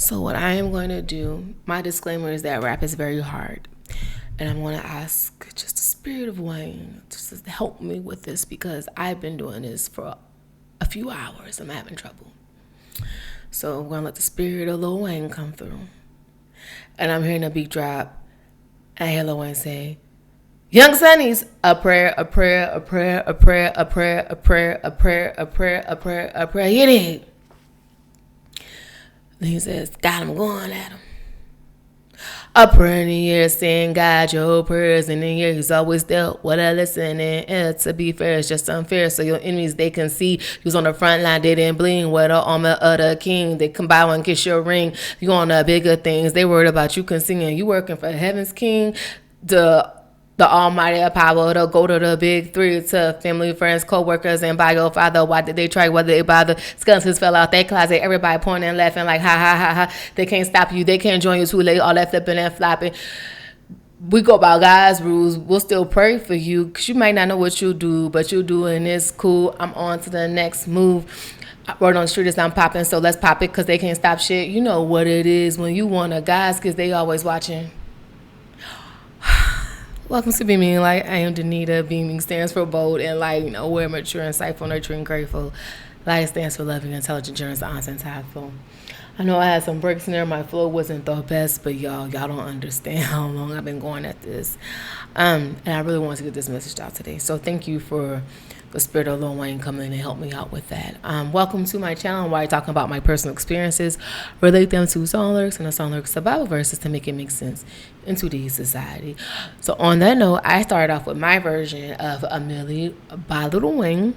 So what I am going to do, my disclaimer is that rap is very hard. And I'm going to ask just the spirit of Wayne just to help me with this because I've been doing this for a few hours. I'm having trouble. So I'm going to let the spirit of Lil Wayne come through. And I'm hearing a beat drop. And I hear Lil Wayne say, Young Sonny's a prayer, a prayer, a prayer, a prayer, a prayer, a prayer, a prayer, a prayer, a prayer, a prayer. Hit it. Then he says, got him going at him. A prayer in the year saying, God, your prayers in the year. He's always dealt with a listening. And to be fair, it's just unfair. So your enemies, they can see you was on the front line, they didn't bling with the armor of the king. They come by and kiss your ring. You on the bigger things. They worried about you singing. You working for heaven's king. The almighty power to go to the big three, to family, friends, co-workers, and by your father. Why did they try? Whether they bother? Skeletons fell out their closet. Everybody pointing and laughing like, ha, ha, ha, ha. They can't stop you. They can't join you too late. All that flipping and flopping. We go by God's rules. We'll still pray for you because you might not know what you'll do, but you're doing this cool. I'm on to the next move. Word on the street is I'm popping, so let's pop it because they can't stop shit. You know what it is when you want a guys because they always watching. Welcome to Beaming Light. I am Danita. Beaming stands for bold and light, aware, mature, insightful, nurturing, grateful. Light stands for loving, intelligent, generous, honest, and thoughtful. I know I had some breaks in there. My flow wasn't the best, but y'all don't understand how long I've been going at this. And I really wanted to get this message out today. So thank you for the spirit of Lil Wayne coming in and help me out with that. Welcome to my channel where I talk about my personal experiences, relate them to song lyrics and the song lyrics to Bible verses to make it make sense in today's society. So on that note, I started off with my version of A Milli by Lil Wayne,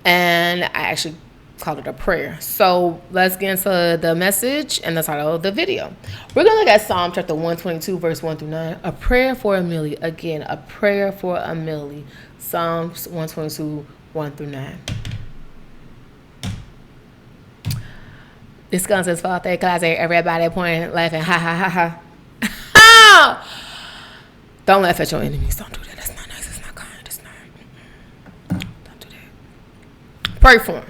and I actually called it a prayer. So let's get into the message and the title of the video. We're going to look at Psalm chapter 122, verse 1 through 9. A prayer for a Milli. Again, a prayer for a Milli. Psalms 122, 1 through 9. This gun says, fall out their closet. Everybody pointing, laughing. Ha, ha, ha, ha. Don't laugh at your enemies. Don't do that. That's not nice. It's not kind. It's not. Don't do that. Pray for them.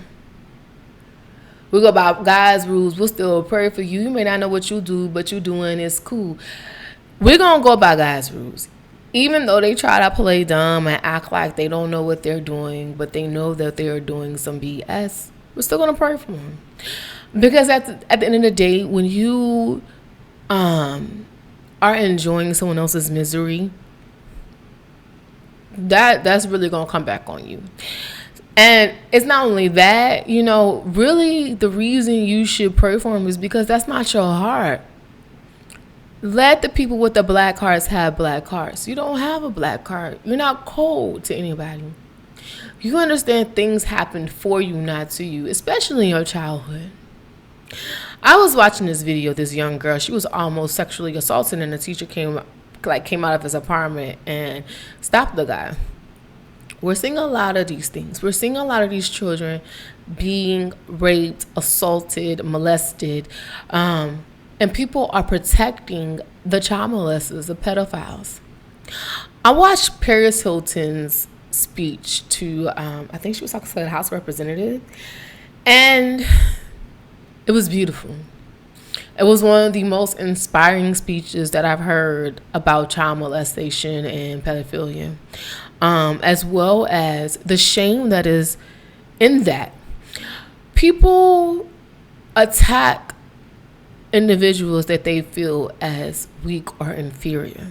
We go about God's rules. We'll still pray for you. You may not know what you do, but you doing is cool. We're going to go by God's rules. Even though they try to play dumb and act like they don't know what they're doing, but they know that they are doing some BS, we're still going to pray for them. Because at the end of the day, when you are enjoying someone else's misery, that's really going to come back on you. And it's not only that, really the reason you should pray for them is because that's not your heart. Let the people with the black hearts have black hearts. You don't have a black heart. You're not cold to anybody. You understand things happen for you, not to you, especially in your childhood. I was watching this video, this young girl, she was almost sexually assaulted, and the teacher came out of his apartment and stopped the guy. We're seeing a lot of these things. We're seeing a lot of these children being raped, assaulted, molested, and people are protecting the child molesters, the pedophiles. I watched Paris Hilton's speech to, I think she was talking to the House representative, and it was beautiful. It was one of the most inspiring speeches that I've heard about child molestation and pedophilia, as well as the shame that is in that. People attack individuals that they feel as weak or inferior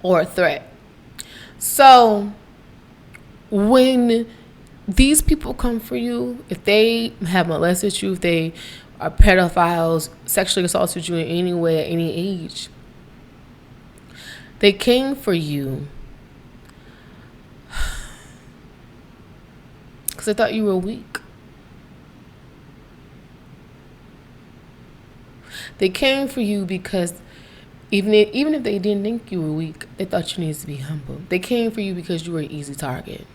or a threat. So when these people come for you, if they have molested you, if they are pedophiles, sexually assaulted you in any way at any age, they came for you because they thought you were weak. They came for you because even if they didn't think you were weak, they thought you needed to be humble. They came for you because you were an easy target.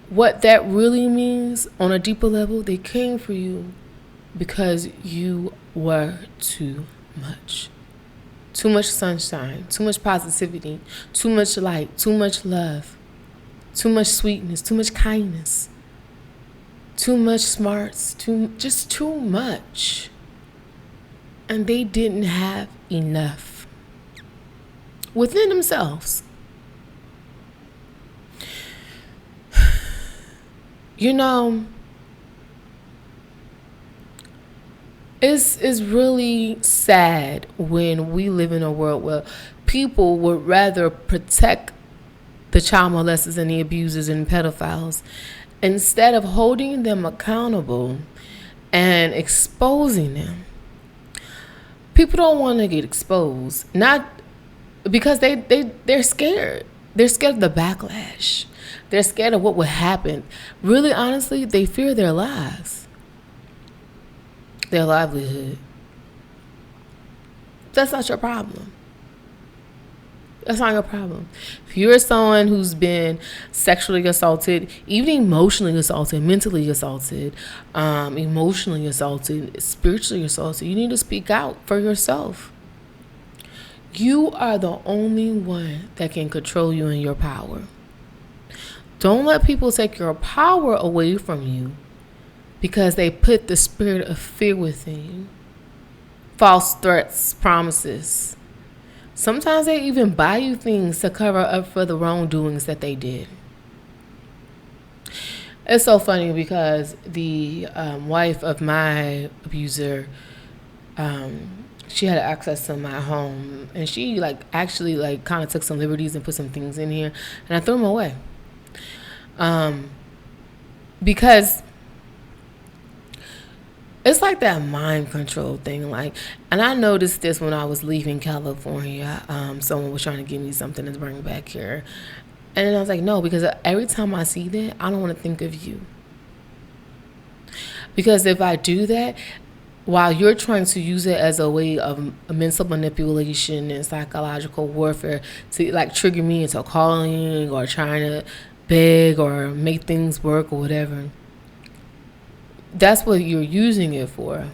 What that really means on a deeper level, they came for you because you were too much. Too much sunshine, too much positivity, too much light, too much love, too much sweetness, too much kindness. too much smarts, just too much. And they didn't have enough within themselves. You know, it's really sad when we live in a world where people would rather protect the child molesters and the abusers and pedophiles instead of holding them accountable and exposing them. People don't want to get exposed, not because they're scared. They're scared of the backlash. They're scared of what would happen. Really, honestly, they fear their lives, their livelihood. That's not your problem. That's not your problem. If you're someone who's been sexually assaulted, even emotionally assaulted, mentally assaulted, emotionally assaulted, spiritually assaulted, you need to speak out for yourself. You are the only one that can control you and your power. Don't let people take your power away from you because they put the spirit of fear within you. False threats, promises. Sometimes they even buy you things to cover up for the wrongdoings that they did. It's so funny because the wife of my abuser, she had access to my home, and she actually kind of took some liberties and put some things in here, and I threw them away. Because it's like that mind control thing. And I noticed this when I was leaving California. Someone was trying to give me something to bring back here. And then I was like, no, because every time I see that, I don't want to think of you. Because if I do that, while you're trying to use it as a way of mental manipulation and psychological warfare to trigger me into calling or trying to beg or make things work or whatever, that's what you're using it for.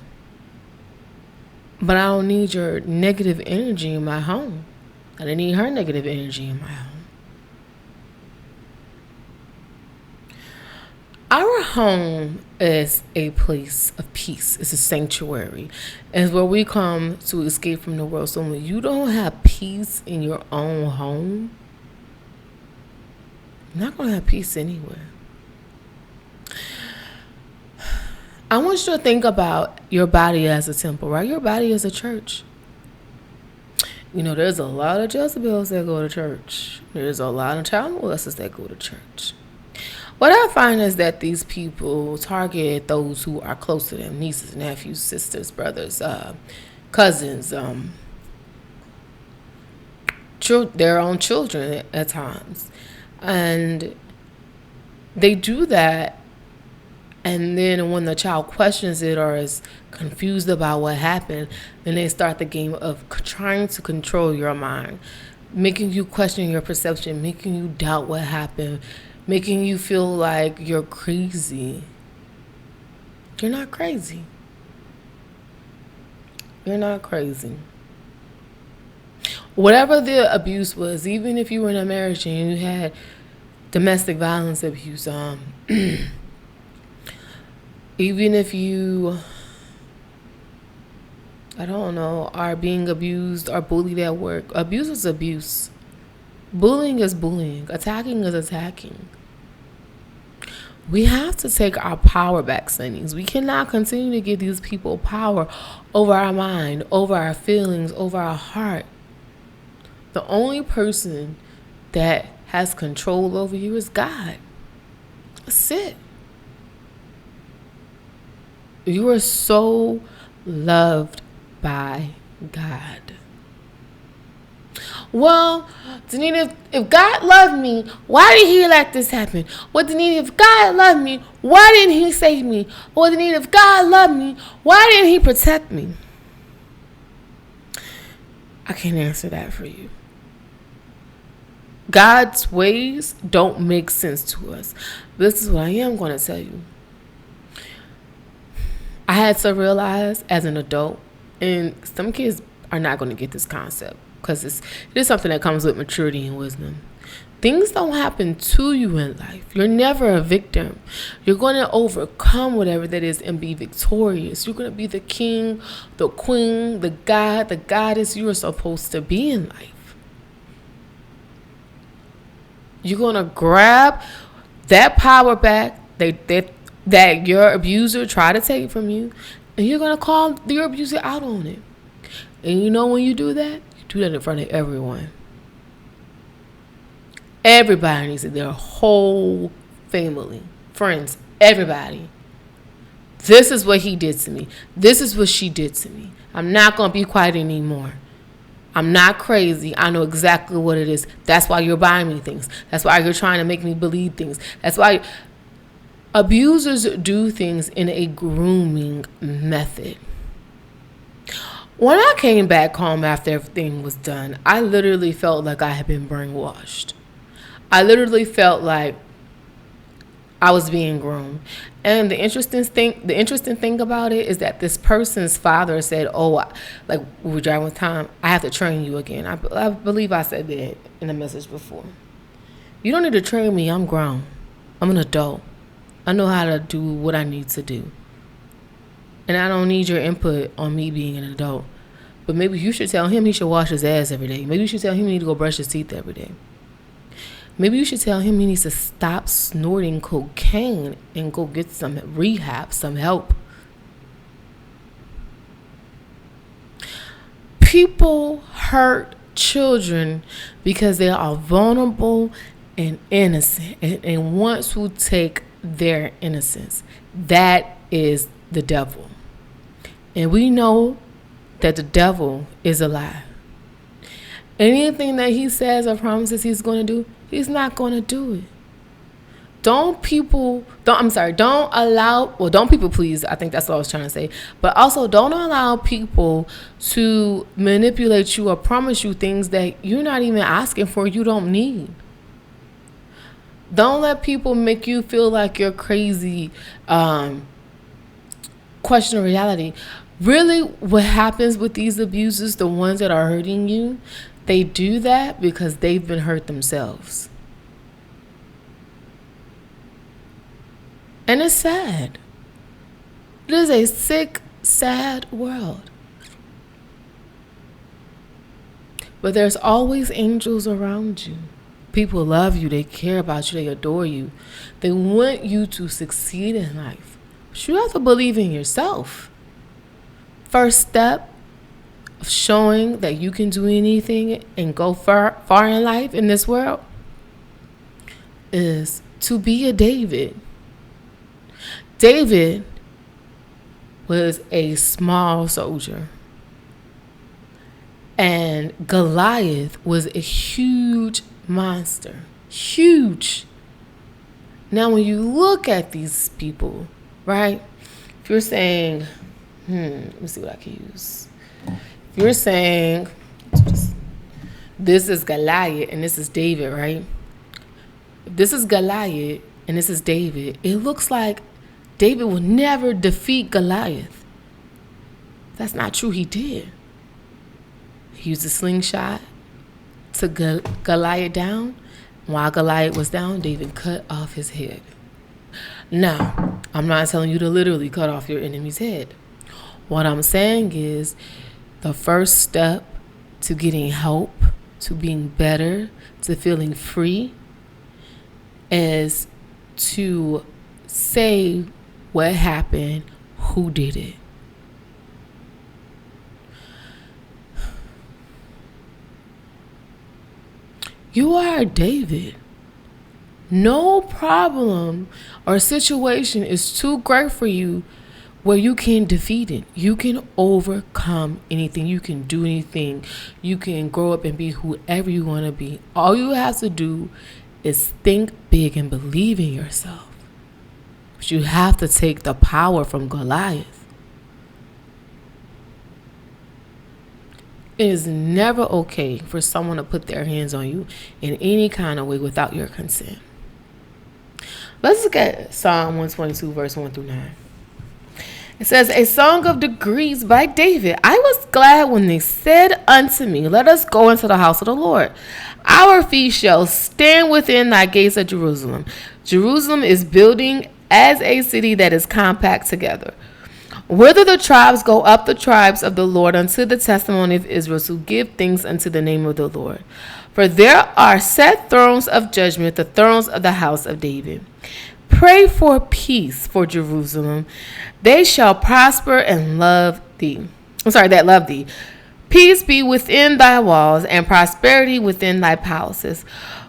But I don't need your negative energy in my home. I don't need her negative energy in my home. Our home is a place of peace. It's a sanctuary. It's where we come to escape from the world. So when you don't have peace in your own home, you're not going to have peace anywhere. I want you to think about your body as a temple, right? Your body is a church. You know, there's a lot of Jezebels that go to church. There's a lot of child molesters that go to church. What I find is that these people target those who are close to them, nieces, nephews, sisters, brothers, cousins, their own children at times. And they do that. And then when the child questions it or is confused about what happened, then they start the game of trying to control your mind, making you question your perception, making you doubt what happened, making you feel like you're crazy. You're not crazy. You're not crazy. Whatever the abuse was, even if you were in a marriage and you had domestic violence abuse, even if you, I don't know, are being abused or bullied at work, abuse is abuse. Bullying is bullying. Attacking is attacking. We have to take our power back, Sunnies. We cannot continue to give these people power over our mind, over our feelings, over our heart. The only person that has control over you is God. That's it. You are so loved by God. Well, Danita, if God loved me, why did he let this happen? Well, Danita, if God loved me, why didn't he save me? Well, Danita, if God loved me, why didn't he protect me? I can't answer that for you. God's ways don't make sense to us. This is what I am going to tell you. I had to realize as an adult, and some kids are not going to get this concept because it is something that comes with maturity and wisdom. Things don't happen to you in life. You're never a victim. You're going to overcome whatever that is and be victorious. You're going to be the king, the queen, the god, the goddess you are supposed to be in life. You're going to grab that power back that your abuser tried to take from you, and you're going to call your abuser out on it. And you know when you do that in front of everyone. Everybody needs it. Their whole family, friends, everybody. This is what he did to me. This is what she did to me. I'm not going to be quiet anymore. I'm not crazy. I know exactly what it is. That's why you're buying me things. That's why you're trying to make me believe things. That's why abusers do things in a grooming method. When I came back home after everything was done, I literally felt like I had been brainwashed. I literally felt like I was being groomed. And the interesting thing about it is that this person's father said, like we were driving with time, I have to train you again. I believe I said that in a message before. You don't need to train me. I'm grown. I'm an adult. I know how to do what I need to do. And I don't need your input on me being an adult. But maybe you should tell him he should wash his ass every day. Maybe you should tell him he needs to go brush his teeth every day. Maybe you should tell him he needs to stop snorting cocaine and go get some rehab, some help. People hurt children because they are vulnerable and innocent and want to take their innocence. That is the devil. And we know that the devil is a lie. Anything that he says or promises he's going to do, he's not going to do it. Don't people please. I think that's what I was trying to say. But also don't allow people to manipulate you or promise you things that you're not even asking for, you don't need. Don't let people make you feel like you're crazy, question reality. Really, what happens with these abusers, the ones that are hurting you, they do that because they've been hurt themselves. And it's sad. It is a sick, sad world. But there's always angels around you. People love you. They care about you. They adore you. They want you to succeed in life. But you have to believe in yourself. First step of showing that you can do anything and go far in life in this world is to be a David. David was a small soldier, and Goliath was a huge monster. Huge. Now, when you look at these people, right? If you're saying, let me see what I can use. If you're saying, this is Goliath and this is David, right? If this is Goliath and this is David, it looks like David will never defeat Goliath. That's not true. He did. He used a slingshot to Goliath down. While Goliath was down, David cut off his head. Now, I'm not telling you to literally cut off your enemy's head. What I'm saying is the first step to getting help, to being better, to feeling free is to say what happened, who did it. You are David. No problem or situation is too great for you where you can defeat it. You can overcome anything. You can do anything. You can grow up and be whoever you want to be. All you have to do is think big and believe in yourself. But you have to take the power from Goliath. It is never okay for someone to put their hands on you in any kind of way without your consent. Let's look at Psalm 122, verse 1 through 9. It says, a song of degrees by David. I was glad when they said unto me, let us go into the house of the Lord. Our feet shall stand within thy gates of Jerusalem. Jerusalem is building as a city that is compact together. Whither the tribes go up, the tribes of the Lord, unto the testimony of Israel, to give thanks unto the name of the Lord. For there are set thrones of judgment, the thrones of the house of David. Pray for peace for Jerusalem. They shall prosper and love thee. That love thee. Peace be within thy walls, and prosperity within thy palaces.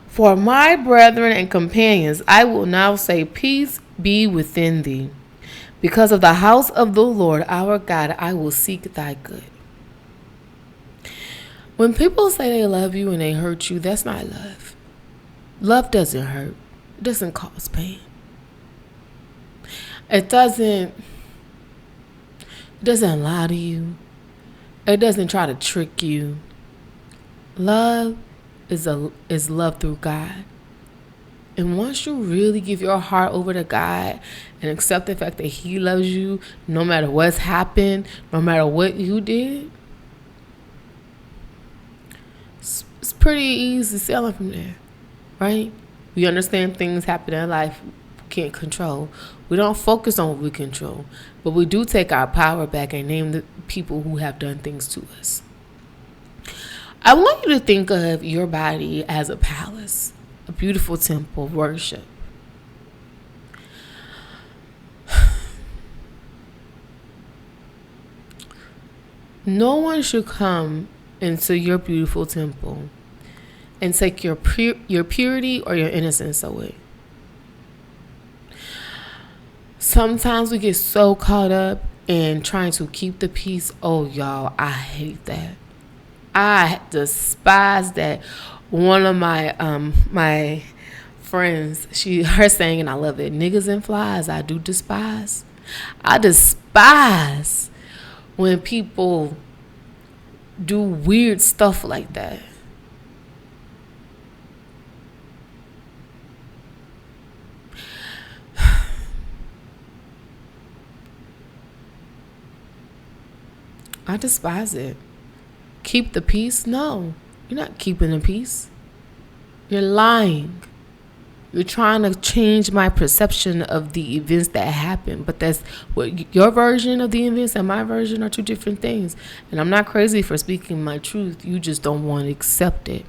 For my brethren and companions, I will now say, peace be within thee. Because of the house of the Lord our God, I will seek thy good. When people say they love you and they hurt you, that's not love. Love doesn't hurt. It doesn't cause pain. It doesn't lie to you. It doesn't try to trick you. Love is love through God. And once you really give your heart over to God and accept the fact that he loves you, no matter what's happened, no matter what you did, it's pretty easy sailing from there, right? We understand things happen in life we can't control. We don't focus on what we control, but we do take our power back and name the people who have done things to us. I want you to think of your body as a palace, a beautiful temple of worship. No one should come into your beautiful temple and take your purity or your innocence away. Sometimes we get so caught up in trying to keep the peace. Oh, y'all, I hate that. I despise that. One of my my friends, her saying, and I love it, niggas and flies, I do despise. I despise when people do weird stuff like that. I despise it. Keep the peace? No, you're not keeping the peace. You're lying. You're trying to change my perception of the events that happened. But that's what your version of the events and my version are two different things. And I'm not crazy for speaking my truth. You just don't want to accept it.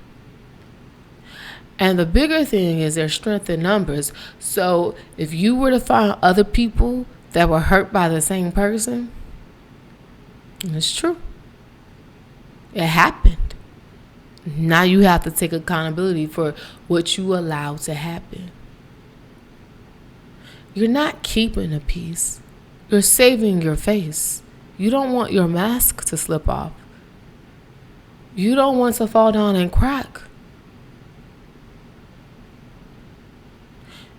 And the bigger thing is there's strength in numbers. So if you were to find other people that were hurt by the same person, it's true. It happened. Now you have to take accountability for what you allowed to happen. You're not keeping the peace. You're saving your face. You don't want your mask to slip off. You don't want to fall down and crack.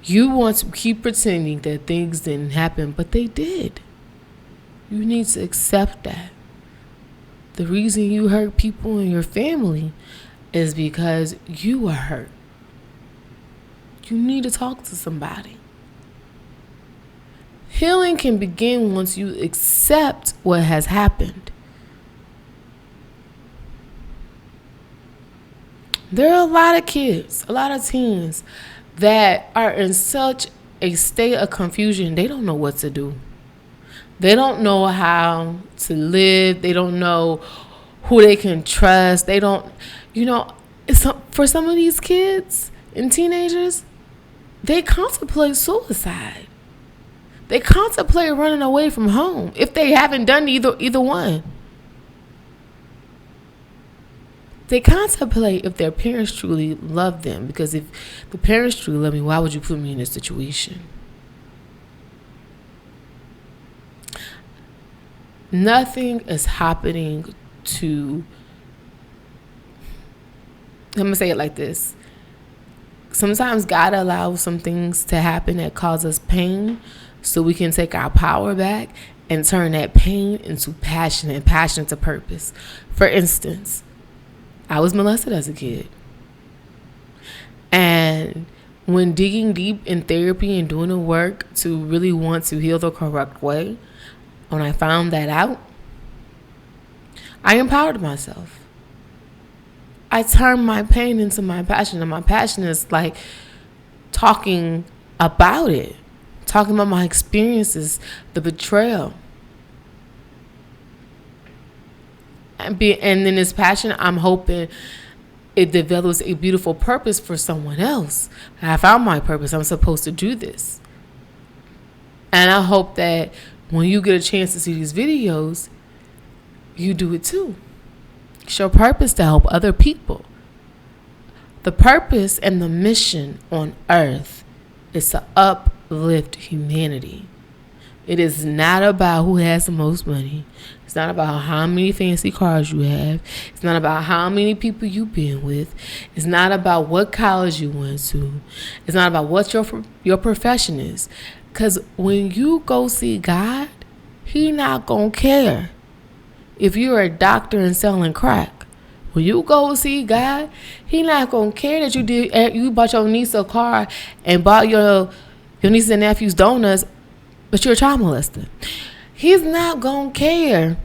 You want to keep pretending that things didn't happen, but they did. You need to accept that. The reason you hurt people in your family is because you were hurt. You need to talk to somebody. Healing can begin once you accept what has happened. There are a lot of kids, a lot of teens that are in such a state of confusion, they don't know what to do. They don't know how to live. They don't know who they can trust. They don't, for some of these kids and teenagers, they contemplate suicide. They contemplate running away from home if they haven't done either one. They contemplate if their parents truly love them, because if the parents truly love me, why would you put me in this situation? Nothing is happening to, I'm going to say it like this. Sometimes God allows some things to happen that cause us pain so we can take our power back and turn that pain into passion and passion to purpose. For instance, I was molested as a kid. And when digging deep in therapy and doing the work to really want to heal the correct way, When I found that out, I empowered myself. I turned my pain into my passion, and my passion is like talking about it, talking about my experiences, the betrayal. And in this passion, I'm hoping it develops a beautiful purpose for someone else. I found my purpose. I'm supposed to do this. And I hope that when you get a chance to see these videos, you do it too. It's your purpose to help other people. The purpose and the mission on earth is to uplift humanity. It is not about who has the most money. It's not about how many fancy cars you have. It's not about how many people you've been with. It's not about what college you went to. It's not about what your profession is. Because when you go see God, He not going to care if you're a doctor and selling crack. When you go see God, He not going to care that you bought your niece a car and bought your nieces and nephews donuts, but you're a child molester. He's not going to care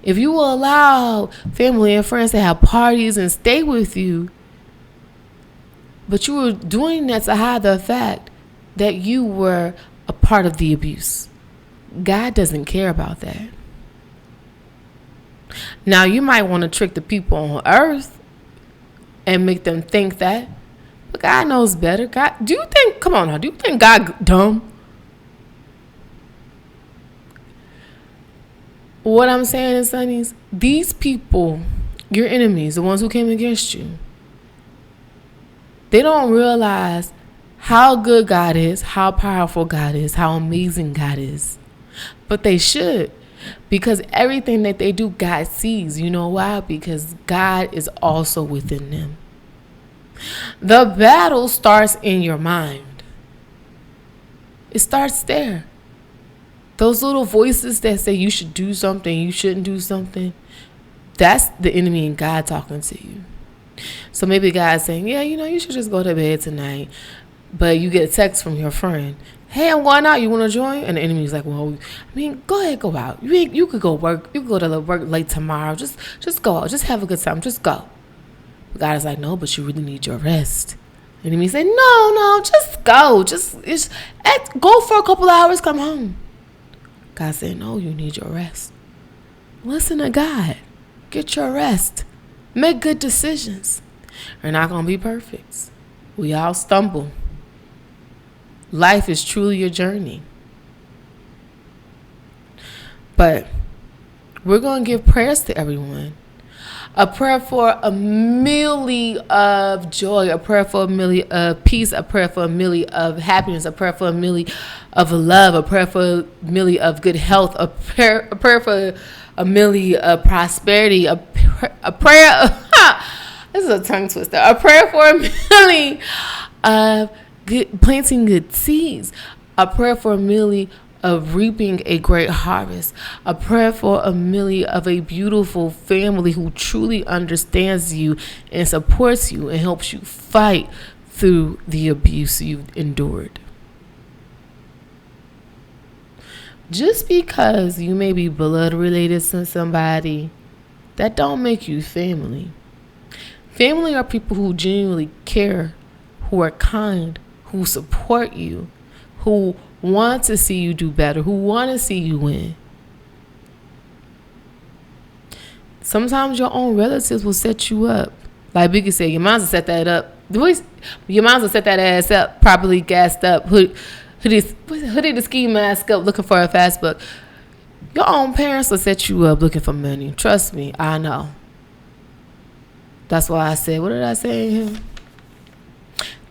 if you will allow family and friends to have parties and stay with you, but you were doing that to hide the fact that you were a part of the abuse. God doesn't care about that. Now, you might want to trick the people on earth and make them think that, but God knows better. God, do you think God dumb? What I'm saying is, Sonnies, these people, your enemies, the ones who came against you, they don't realize how good God is, how powerful God is, how amazing God is. But they should, because everything that they do, God sees. You know why? Because God is also within them. The battle starts in your mind. It starts there. Those little voices that say you should do something, you shouldn't do something, that's the enemy and God talking to you. So maybe God's saying, yeah, you should just go to bed tonight. But you get a text from your friend, hey, I'm going out, you want to join? And the enemy's like, well, go ahead, go out. You could go work. You could go to work late tomorrow. Just go out. Just have a good time. Just go. But God is like, no, but you really need your rest. The enemy say, no, just go. Just go for a couple hours, come home. God said, no, you need your rest. Listen to God. Get your rest. Make good decisions. We're not going to be perfect. We all stumble. Life is truly a journey. But we're going to give prayers to everyone. A prayer for a milli of joy, a prayer for a milli of peace, a prayer for a milli of happiness, a prayer for a milli of love, a prayer for a milli of good health, a prayer for a milli of prosperity, a prayer of, this is a tongue twister, a prayer for a milli of planting good seeds, a prayer for a milli of reaping a great harvest, a prayer for a milli of a beautiful family who truly understands you and supports you and helps you fight through the abuse you've endured. Just because you may be blood related to somebody, that don't make you family. Family are people who genuinely care, who are kind, who support you, who want to see you do better, who want to see you win. Sometimes your own relatives will set you up. Like Biggie said, your moms will set that up. Your moms will set that ass up, properly gassed up, hoodie the ski mask up, looking for a fast buck. Your own parents will set you up looking for money. Trust me, I know. That's why I said, what did I say?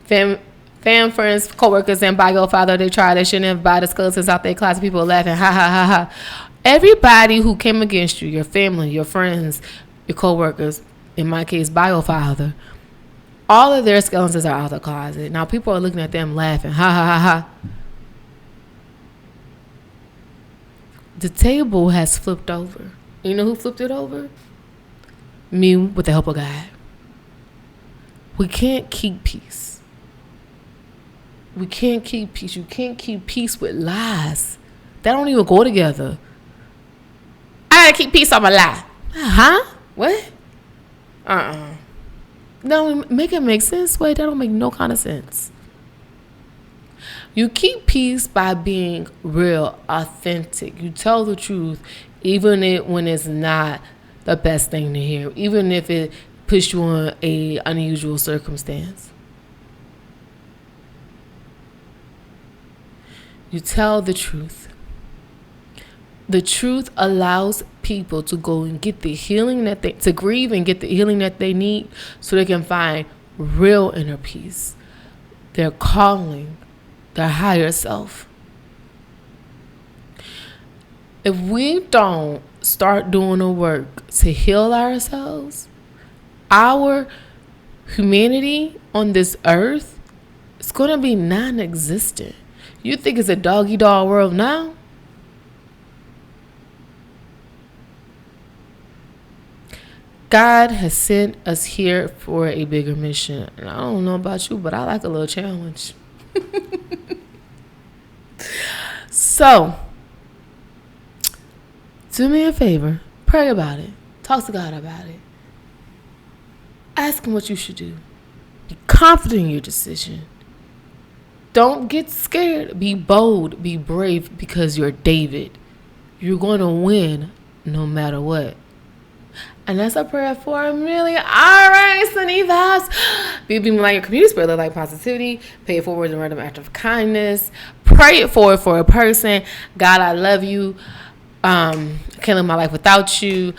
Fam, friends, co-workers, and by your father, they try. They shouldn't have buy the skeletons out their closet. People are laughing, ha, ha, ha, ha. Everybody who came against you, your family, your friends, your co-workers, in my case, by your father, all of their skeletons are out of the closet. Now, people are looking at them laughing, ha, ha, ha, ha. The table has flipped over. You know who flipped it over? Me, with the help of God. We can't keep peace. We can't keep peace. You can't keep peace with lies. That don't even go together. gotta keep peace on my life. Huh? What? No, make it make sense. Wait, that don't make no kind of sense. You keep peace by being real, authentic. You tell the truth, even when it's not the best thing to hear, even if it puts you in a unusual circumstance. You tell the truth. The truth allows people to go and get the healing to grieve and get the healing that they need, so they can find real inner peace. Their calling, their higher self. If we don't start doing the work to heal ourselves, our humanity on this earth is going to be non-existent. You think it's a dog-eat-dog world now? God has sent us here for a bigger mission. And I don't know about you, but I like a little challenge. So, do me a favor. Pray about it. Talk to God about it. Ask him what you should do. Be confident in your decision. Don't get scared. Be bold. Be brave, because you're David. You're going to win no matter what. And that's a prayer for a million. All right, Sunny Vibes. Be like your community, spread like positivity. Pay it forward in random act of kindness. Pray it forward for a person. God, I love you. Can't live my life without you.